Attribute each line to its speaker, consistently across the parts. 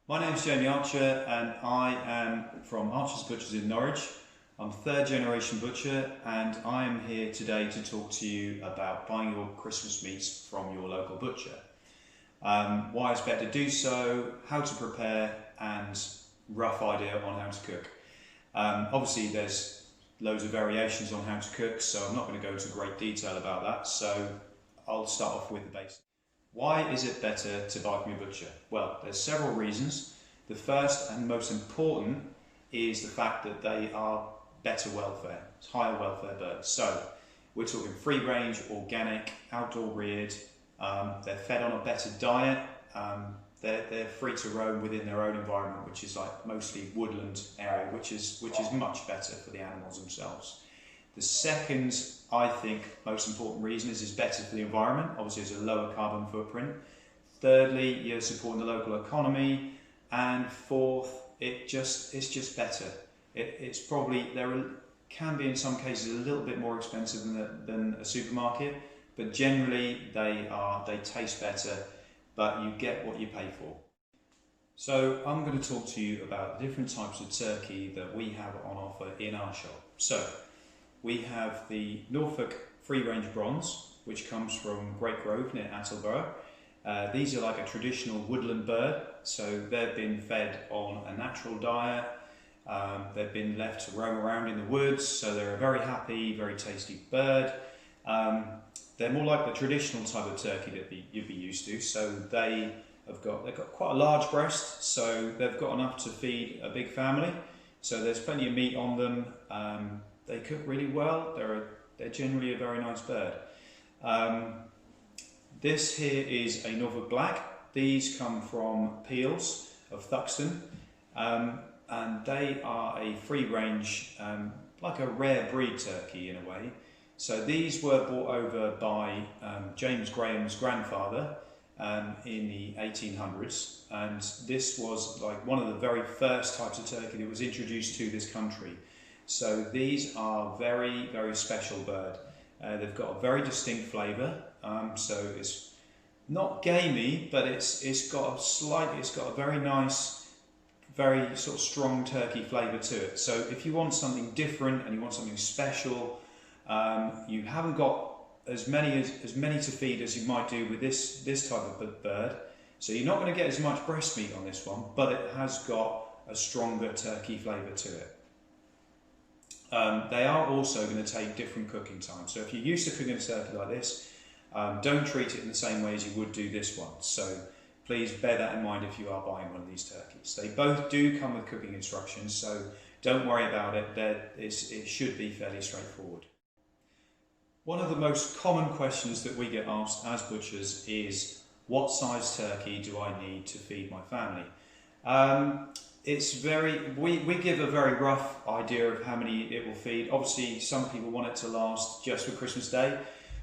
Speaker 1: My name's Jamie Archer and I am from Archer's Butchers in Norwich. I'm third generation butcher and I am here today to talk to you about buying your Christmas meats from your local butcher. Why it's better to do so, how to prepare and rough idea on how to cook. Obviously there's loads of variations on how to cook, so I'm not going to go into great detail about that, so I'll start off with the basics. Why is it better to buy from your butcher? Well, there's several reasons. The first and most important is the fact that they are better welfare, higher welfare birds. So we're talking free range, organic, outdoor reared, they're fed on a better diet, they're free to roam within their own environment, which is like mostly woodland area, which is much better for the animals themselves. The second, I think, most important reason is it's better for the environment. Obviously, it's a lower carbon footprint. Thirdly, you're supporting the local economy. And fourth, it's just better. It's probably, can be in some cases a little bit more expensive than a supermarket, but generally they taste better, but you get what you pay for. So I'm going to talk to you about the different types of turkey that we have on offer in our shop. So we have the Norfolk Free Range Bronze, which comes from Great Grove near Attleborough. These are like a traditional woodland bird, so they've been fed on a natural diet. They've been left to roam around in the woods, so they're a very happy, very tasty bird. They're more like the traditional type of turkey that you'd be used to, so they've got quite a large breast, so they've got enough to feed a big family. So there's plenty of meat on them. They cook really well. They're generally a very nice bird. This here is a Norfolk Black. These come from Peels of Thuxton, and they are a free range, like a rare breed turkey in a way. So these were brought over by James Graham's grandfather in the 1800s, and this was like one of the very first types of turkey that was introduced to this country. So these are very, very special bird. They've got a very distinct flavour. So it's not gamey, but it's got a very nice, very sort of strong turkey flavour to it. So if you want something different and you want something special, you haven't got as many to feed as you might do with this type of bird. So you're not going to get as much breast meat on this one, but it has got a stronger turkey flavour to it. They are also going to take different cooking time. So if you're used to cooking a turkey like this, don't treat it in the same way as you would do this one. So please bear that in mind if you are buying one of these turkeys. They both do come with cooking instructions, so don't worry about it. It should be fairly straightforward. One of the most common questions that we get asked as butchers is, what size turkey do I need to feed my family? We give a very rough idea of how many it will feed. Obviously, some people want it to last just for Christmas Day.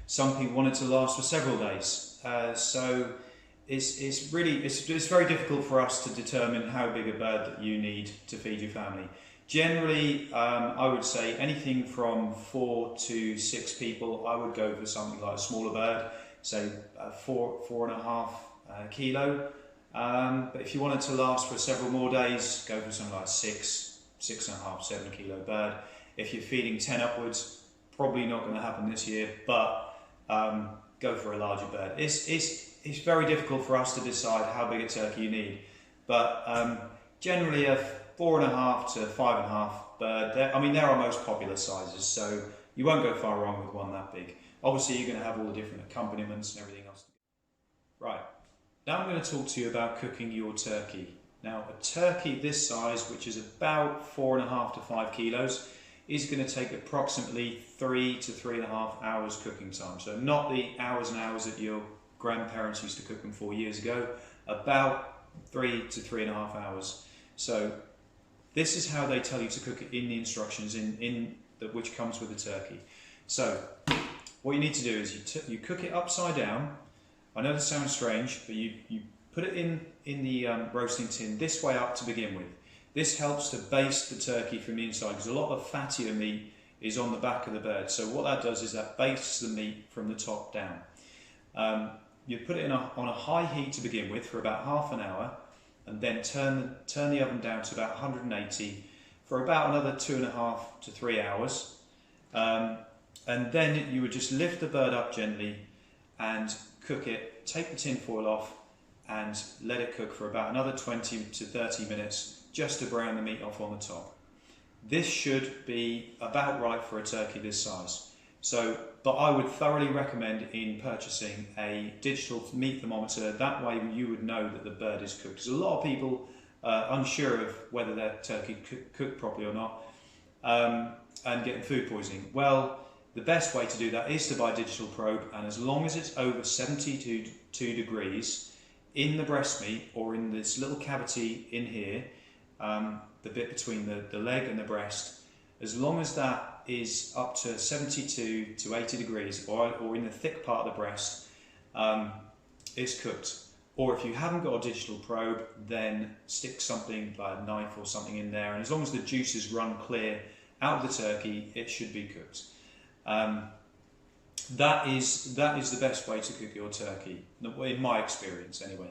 Speaker 1: Some people want it to last for several days. So it's very difficult for us to determine how big a bird that you need to feed your family. Generally, I would say anything from 4 to 6 people. I would go for something like a smaller bird, say 4.5 kilo. But if you want it to last for several more days, go for something like 6.5, 7 kilo bird. If you're feeding 10 upwards, probably not going to happen this year, but go for a larger bird. It's very difficult for us to decide how big a turkey you need, but generally a 4.5 to 5.5 bird. They're our most popular sizes, so you won't go far wrong with one that big. Obviously, you're going to have all the different accompaniments and everything else. Right. Now I'm going to talk to you about cooking your turkey. Now a turkey this size, which is about 4.5 to 5 kilos, is going to take approximately 3 to 3.5 hours cooking time. So not the hours and hours that your grandparents used to cook them for years ago, about 3 to 3.5 hours. So this is how they tell you to cook it in the instructions which comes with the turkey. So what you need to do is you cook it upside down. I know this sounds strange, but you put it in the roasting tin this way up to begin with. This helps to baste the turkey from the inside because a lot of the fattier meat is on the back of the bird. So what that does is that bastes the meat from the top down. You put it on a high heat to begin with for about half an hour. and then turn the oven down to about 180 for about another 2.5 to 3 hours. And then you would just lift the bird up gently and cook it, take the tin foil off and let it cook for about another 20 to 30 minutes just to brown the meat off on the top. This should be about right for a turkey this size. But I would thoroughly recommend in purchasing a digital meat thermometer. That way you would know that the bird is cooked. Because a lot of people are unsure of whether their turkey cooked properly or not, and getting food poisoning. Well, the best way to do that is to buy a digital probe, and as long as it's over 72 degrees in the breast meat or in this little cavity in here, the bit between the leg and the breast, as long as that is up to 72 to 80 degrees or in the thick part of the breast, it's cooked. Or if you haven't got a digital probe, then stick something like a knife or something in there, and as long as the juices run clear out of the turkey, it should be cooked. That is the best way to cook your turkey, in my experience anyway.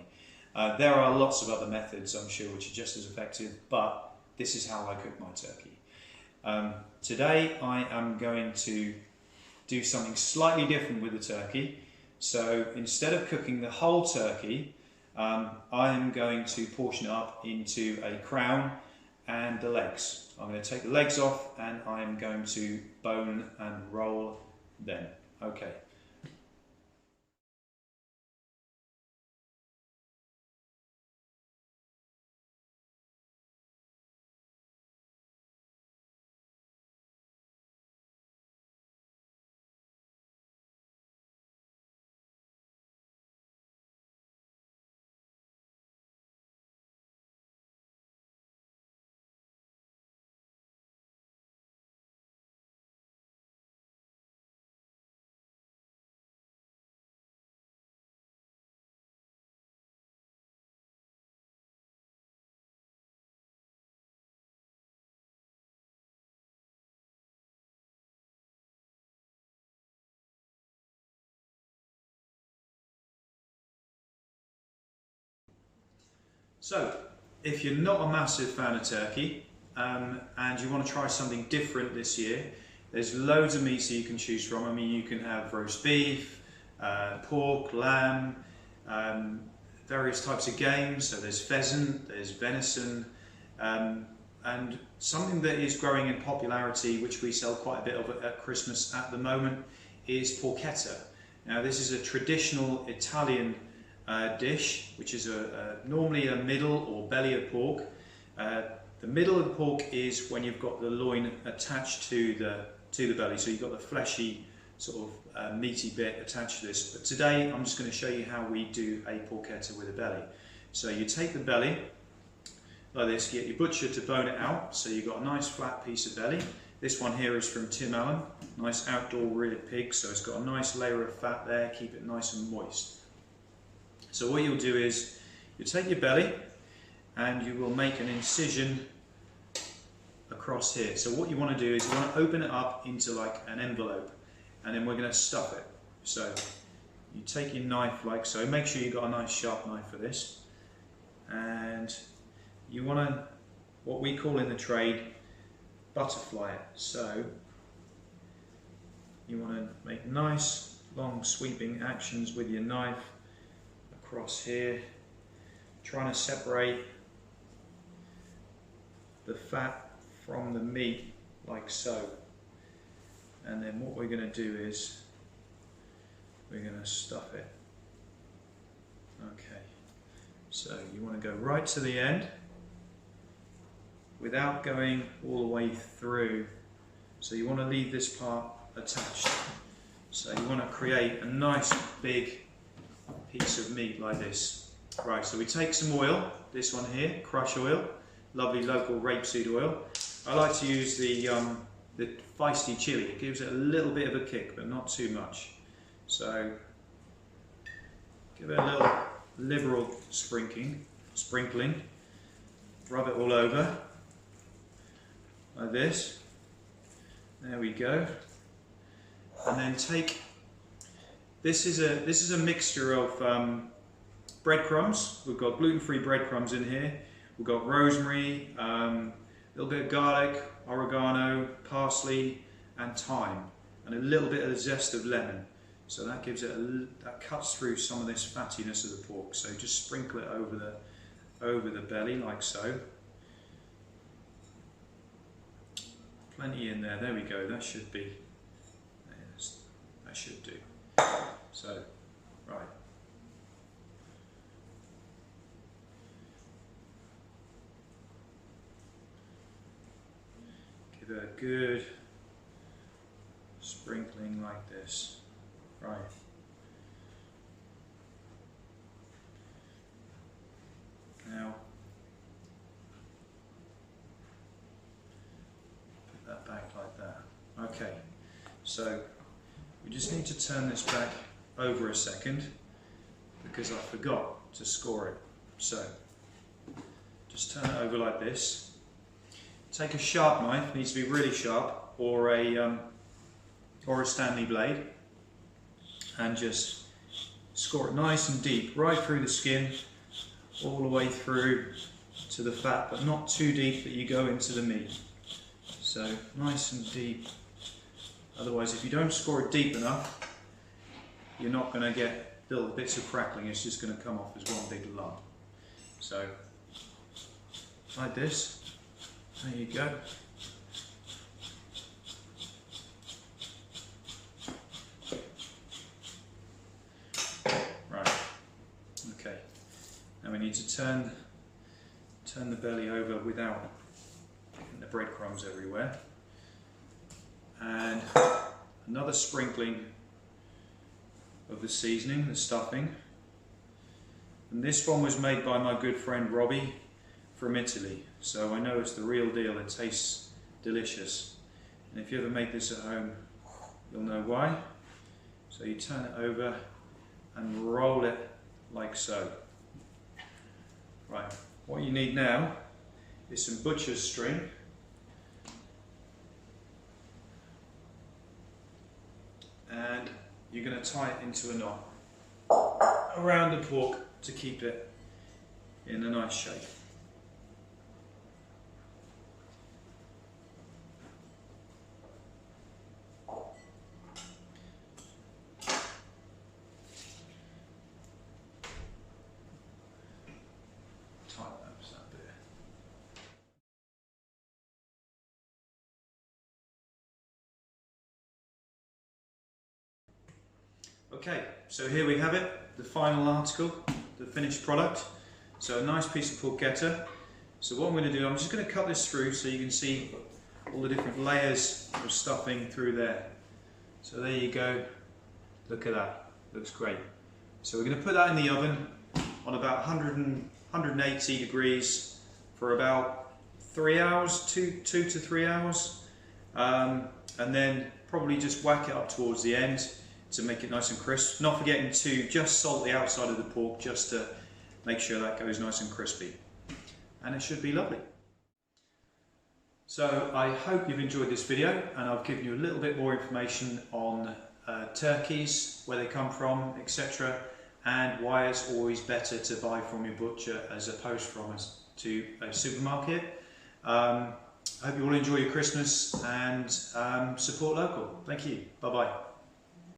Speaker 1: There are lots of other methods, I'm sure, which are just as effective, but this is how I cook my turkey. Today I am going to do something slightly different with the turkey. So instead of cooking the whole turkey, I am going to portion it up into a crown and the legs. I'm going to take the legs off and I'm going to bone and roll them. Okay. So, if you're not a massive fan of turkey and you want to try something different this year, there's loads of meats that you can choose from. I mean, you can have roast beef, pork, lamb, various types of game. So there's pheasant, there's venison, and something that is growing in popularity, which we sell quite a bit of at Christmas at the moment, is porchetta. Now, this is a traditional Italian dish, which is normally a middle or belly of pork. The middle of the pork is when you've got the loin attached to the belly, so you've got the fleshy sort of meaty bit attached to this. But today I'm just going to show you how we do a porchetta with a belly. So you take the belly like this, you get your butcher to bone it out, so you've got a nice flat piece of belly. This one here is from Tim Allen, nice outdoor reared pig, so it's got a nice layer of fat there, keep it nice and moist. So what you'll do is, you take your belly and you will make an incision across here. So what you want to do is you want to open it up into like an envelope, and then we're going to stuff it. So you take your knife like so, make sure you've got a nice sharp knife for this, and you want to, what we call in the trade, butterfly it. So you want to make nice long sweeping actions with your knife across here, trying to separate the fat from the meat like so. And then what we're going to do is we're going to stuff it. Okay, so you want to go right to the end without going all the way through. So you want to leave this part attached. So you want to create a nice big piece of meat like this. Right, so we take some oil, this one here, crush oil, lovely local rapeseed oil. I like to use the feisty chili. It gives it a little bit of a kick, but not too much. So give it a little liberal sprinkling, rub it all over like this. There we go. And then take, this is a mixture of breadcrumbs. We've got gluten-free breadcrumbs in here. We've got rosemary, a little bit of garlic, oregano, parsley, and thyme, and a little bit of the zest of lemon. So that gives it that cuts through some of this fattiness of the pork. So just sprinkle it over the belly like so. Plenty in there. There we go. That should be. That should do. So, right. Give it a good sprinkling like this. Right. Now, put that back like that. Okay, so we just need to turn this back over a second because I forgot to score it. So, just turn it over like this. Take a sharp knife, needs to be really sharp, or a Stanley blade, and just score it nice and deep, right through the skin, all the way through to the fat, but not too deep that you go into the meat. So nice and deep. Otherwise, if you don't score it deep enough, you're not going to get little bits of crackling. It's just going to come off as one big lump. So like this. There you go. Right. Okay. Now we need to turn the belly over without getting the breadcrumbs everywhere. And another sprinkling of the seasoning, the stuffing. And this one was made by my good friend Robbie from Italy, so I know it's the real deal. It tastes delicious, and if you ever make this at home, you'll know why. So you turn it over and roll it like so. Right, what you need now is some butcher's string, and you're going to tie it into a knot around the pork to keep it in a nice shape. Okay, so here we have it, the final article, the finished product. So a nice piece of porchetta. So what I'm going to do, I'm just going to cut this through so you can see all the different layers of stuffing through there. So there you go, look at that, looks great. So we're going to put that in the oven on about 180 degrees for about 3 hours, 2 to 3 hours. And then probably just whack it up towards the end to make it nice and crisp. Not forgetting to just salt the outside of the pork just to make sure that goes nice and crispy. And it should be lovely. So I hope you've enjoyed this video, and I've given you a little bit more information on turkeys, where they come from, etc. and why it's always better to buy from your butcher as opposed from a supermarket. I hope you all enjoy your Christmas and support local. Thank you. Bye bye.